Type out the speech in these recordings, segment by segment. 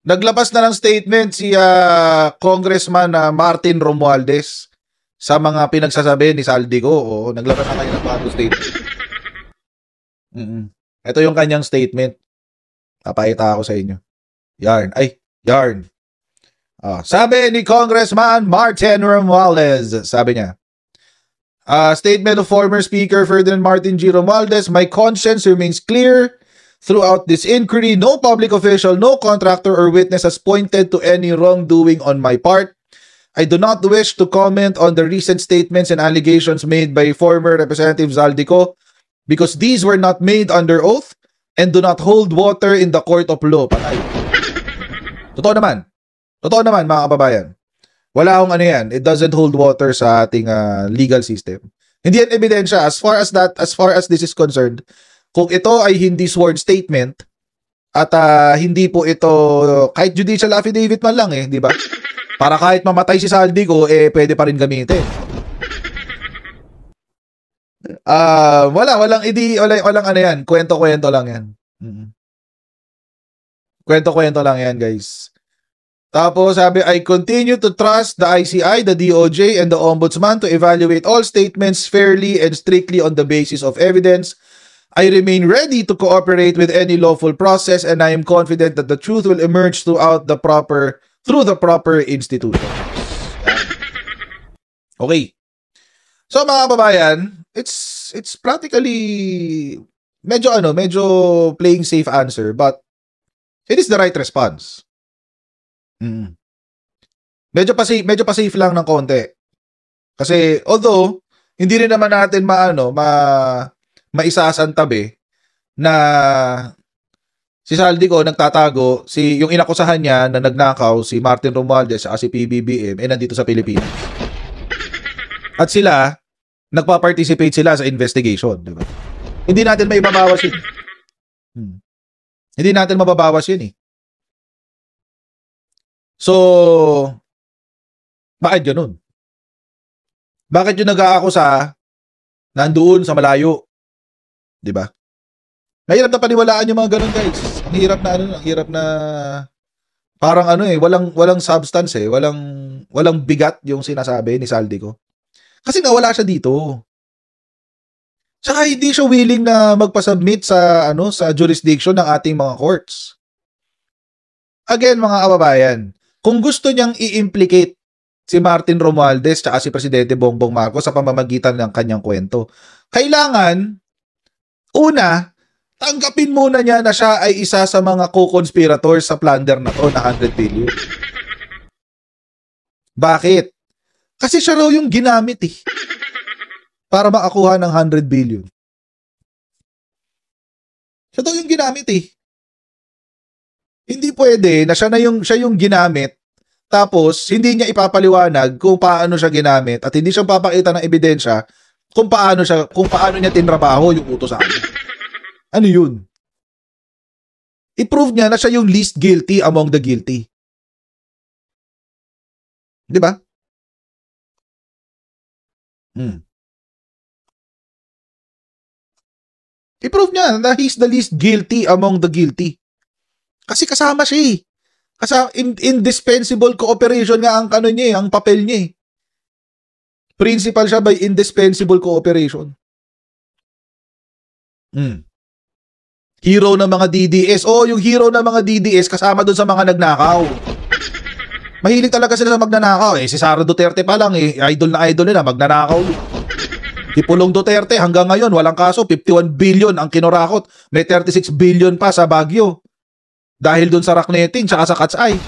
Naglabas na ng statement si Congressman Martin Romualdez sa mga pinagsasabi ni Saldico. Oo, naglabas na kayo ng bagong statement. Ito yung kanyang statement. Papakita ako sa inyo. Yarn. Sabi ni Congressman Martin Romualdez, sabi niya, statement of former Speaker Ferdinand Martin G. Romualdez, my conscience remains clear. Throughout this inquiry, no public official, no contractor or witness has pointed to any wrongdoing on my part. I do not wish to comment on the recent statements and allegations made by former Representative Zaldico because these were not made under oath and do not hold water in the court of law. Patay. Totoo naman mga kababayan. Wala akong ano yan. It doesn't hold water sa ating legal system. Hindi yan ebidensya as far as this is concerned. Kung ito ay hindi sworn statement at hindi po ito kahit judicial affidavit man lang di ba? Para kahit mamatay si Saldico pwede pa rin gamitin. Walang ano yan, kwento-kwento lang yan. Kwento-kwento lang yan, guys. Tapos sabi, I continue to trust the ICI, the DOJ, and the Ombudsman to evaluate all statements fairly and strictly on the basis of evidence. I remain ready to cooperate with any lawful process and I am confident that the truth will emerge through the proper institutions. Okay. So mga kababayan, it's practically medyo playing safe answer but it is the right response. Medyo pa safe lang ng konti. Kasi although hindi rin naman natin maisasantabi na si Saldico nagtatago, yung inakusahan niya na nagnakaw si Martin Romualdez at si PBBM nandito sa Pilipinas. At sila nagpa-participate sila sa investigation, di ba? Hindi natin maibabawas yun. Hindi natin mababawas yun So, bakit ganun? Bakit yung nag-aakusa nandoon sa malayo? Di ba? Mahirap na paniwalaan yung mga ganun, guys. Ang hirap na parang walang substance walang bigat yung sinasabi ni Saldico. Kasi wala siya dito. Tsaka hindi siya willing na magpa-submit sa jurisdiction ng ating mga courts. Again, mga kababayan, kung gusto niyang i-implicate si Martin Romualdez at si Presidente Bongbong Marcos sa pamamagitan ng kanyang kwento, kailangan una, tanggapin muna niya na siya ay isa sa mga co-conspirators sa plunder na to na 100 billion. Bakit? Kasi siya raw yung ginamit para makakuha ng 100 billion. Siya daw yung ginamit Hindi pwede na siya yung ginamit tapos hindi niya ipapaliwanag kung paano siya ginamit at hindi siya papakita ng ebidensya kung paano niya tinrabaho yung utos sa kanya. Ano yun? I-prove niya na siya yung least guilty among the guilty. Di ba? I-prove niya na he's the least guilty among the guilty. Kasi kasama siya indispensable cooperation nga ang ang papel niya Principal siya by indispensable cooperation. Hero ng mga DDS. Yung hero ng mga DDS kasama doon sa mga nagnakaw. Mahilig talaga sila sa magnanakaw. Si Sara Duterte pa lang idol na idol nila, magnanakaw. Si Pulong Duterte hanggang ngayon walang kaso, 51 billion ang kinorakot. May 36 billion pa sa Baguio. Dahil doon sa Rakneting tsaka sa Katsay.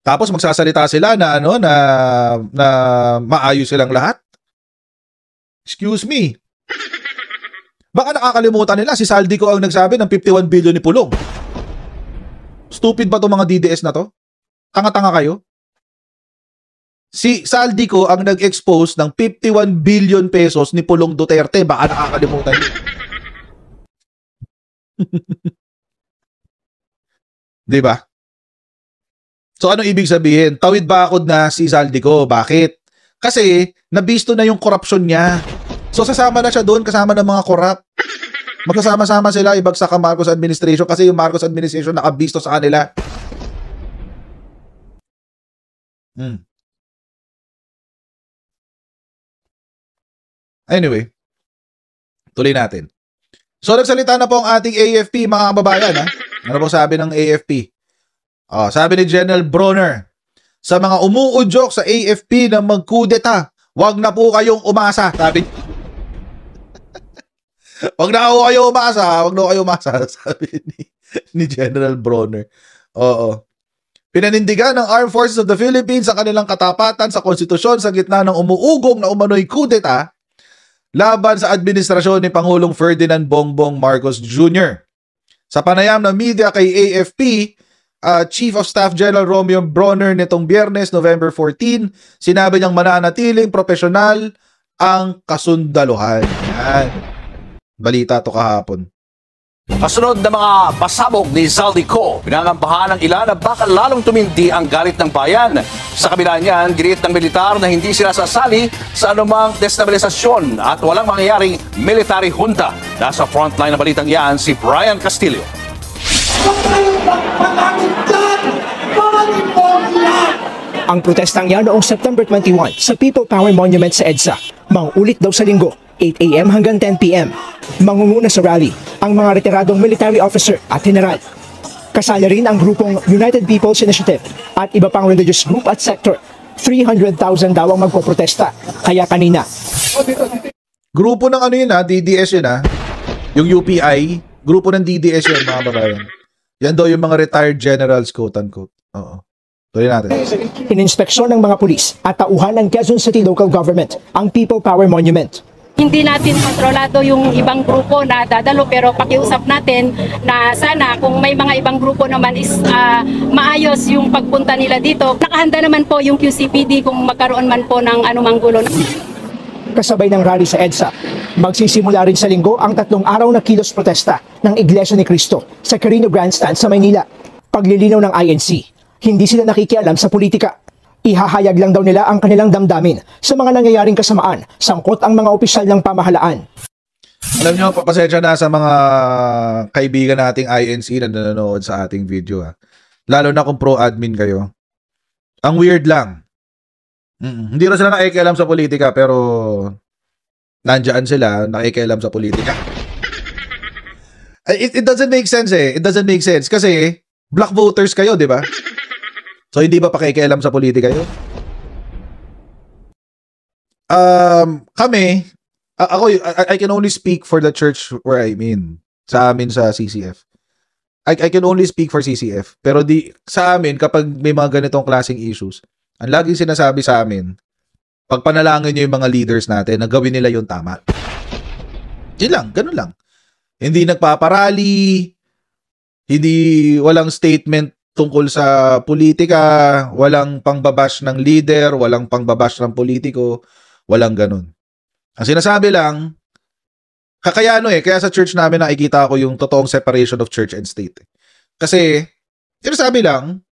Tapos magsasalita sila na na maayos silang lahat. Excuse me. Baka nakakalimutan nila si Saldico ang nagsabi ng 51 billion ni Pulong. Stupid ba 'tong mga DDS na 'to? Tanga-tanga kayo? Si Saldico ang nag-expose ng 51 billion pesos ni Pulong Duterte. Baka nakakalimutan niyo. 'Di ba? So anong ibig sabihin? Tawid bakod na si Saldico. Bakit? Kasi nabisto na yung korupsyon niya. So sasama na siya doon kasama ng mga korap. Magkasama-sama sila, ibagsak ang Marcos administration kasi yung Marcos administration nakabisto sa kanila. Anyway, tuloy natin. So, nagsalita na po ang ating AFP, mga kababayan. Ha? Ano po sabi ng AFP? Sabi ni General Bronner, sa mga umuudyok sa AFP na magkudeta, wag na po kayong umasa. Sabi wag na po kayo umasa. Wag na kayo umasa. Sabi ni General Bronner. Oo. Pinanindigan ng Armed Forces of the Philippines sa kanilang katapatan sa konstitusyon sa gitna ng umuugong na umano'y kudeta laban sa administrasyon ni Pangulong Ferdinand Bongbong Marcos Jr. Sa panayam ng media kay AFP, Chief of Staff General Romeo Bronner nitong Biyernes, November 14, sinabi niyang mananatiling profesional ang kasundaluhan. Yan. Balita to kahapon. Kasunod na mga pasabog ni Zaldico, pinangampahan ng ilan na baka lalong tumindi ang galit ng bayan. Sa kabila niyan, giniit ng militar na hindi sila sasali sa anumang destabilisasyon at walang mangyayaring military junta. Nasa frontline na balitang yan si Brian Castillo. Ang protestang yan noong September 21 sa People Power Monument sa EDSA, mauulit daw sa linggo, 8 a.m. hanggang 10 p.m. Mangunguna sa rally ang mga retiradong military officer at general. Kasali rin ang grupong United People's Initiative at iba pang religious group at sector. 300,000 daw ang magpoprotesta. Kaya kanina, Grupo ng ano yun DDS yun yung UPI, grupo ng DDS yun mga babayan. Yan daw yung mga retired generals quote-unquote. Oo. Tuloy natin. ininspeksyon ng mga pulis at tauhan ng Quezon City Local Government ang People Power Monument. Hindi natin kontrolado yung ibang grupo na dadalo pero pakiusap natin na sana kung may mga ibang grupo naman is maayos yung pagpunta nila dito. Nakahanda naman po yung QCPD kung magkaroon man po ng anumang gulo. Kasabay ng rally sa EDSA, magsisimula rin sa linggo ang 3 araw na kilos protesta ng Iglesia ni Cristo sa Carino Grandstand sa Maynila. Paglilinaw ng INC, hindi sila nakikialam sa politika. Ihahayag lang daw nila ang kanilang damdamin sa mga nangyayaring kasamaan, sangkot ang mga opisyal ng pamahalaan. Alam nyo, pasensya na sa mga kaibigan nating INC na nanonood sa ating video. Lalo na kung pro-admin kayo. Ang weird lang. Hindi rin sila nakikialam sa politika pero nandyan sila nakikialam sa politika. It doesn't make sense It doesn't make sense kasi black voters kayo, di ba? So, hindi ba pakikialam sa politika yun? Kami, I can only speak for the church where I'm in. Sa amin sa CCF. I can only speak for CCF. Pero sa amin, kapag may mga ganitong klaseng issues, ang laging sinasabi sa amin, pagpanalangin nyo yung mga leaders natin na gawin nila yung tama. Yun lang, ganun lang. Hindi nagpaparally, walang statement tungkol sa politika, walang pangbabash ng leader, walang pangbabash ng politiko, walang ganun. Ang sinasabi lang, kaya sa church namin nakikita ko yung totoong separation of church and state. Kasi, sinasabi lang,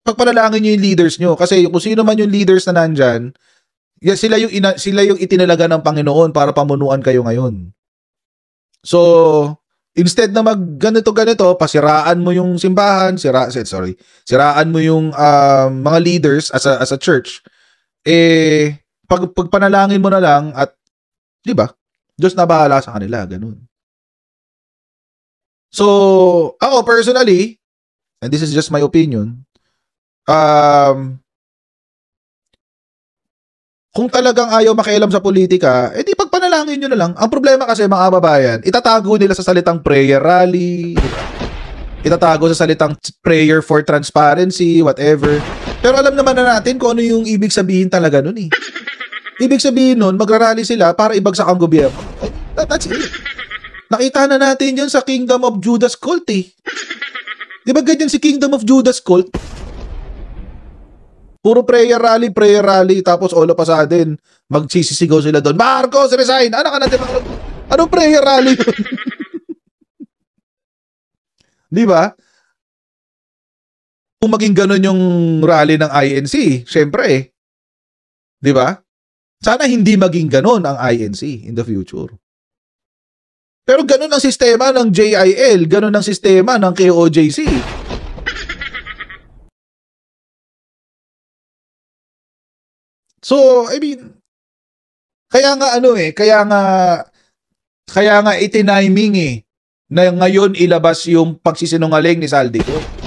pagpanalangin nyo yung leaders nyo. Kasi kung sino man yung leaders na nandyan, sila yung itinalaga ng Panginoon para pamunuan kayo ngayon. So, instead na ganito, pasiraan mo yung simbahan, siraan mo yung mga leaders as a church, pagpanalangin mo na lang at, di ba, Diyos na bahala sa kanila, ganun. So, ako personally, and this is just my opinion, kung talagang ayaw makialam sa politika, di pagpanalangin nyo na lang. Ang problema kasi mga kababayan, itatago nila sa salitang prayer rally, itatago sa salitang prayer for transparency, whatever. Pero alam naman na natin kung ano yung ibig sabihin talaga nun Ibig sabihin nun, magrarally sila para ibagsak ang gobyerno. That's it. Nakita na natin yun sa Kingdom of Judas cult Di ba ganyan si Kingdom of Judas cult? Puro prayer rally, tapos all of a sudden, magsisisigaw sila doon, Marcos, resign! Ano ka natin? Anong prayer rally doon? Di ba? Kung maging ganun yung rally ng INC, syempre di ba? Sana hindi maging ganun ang INC in the future. Pero ganun ang sistema ng JIL, ganun ang sistema ng KOJC. So, I mean, kaya nga itiniming na ngayon ilabas yung pagsisinungaling ni Saldico.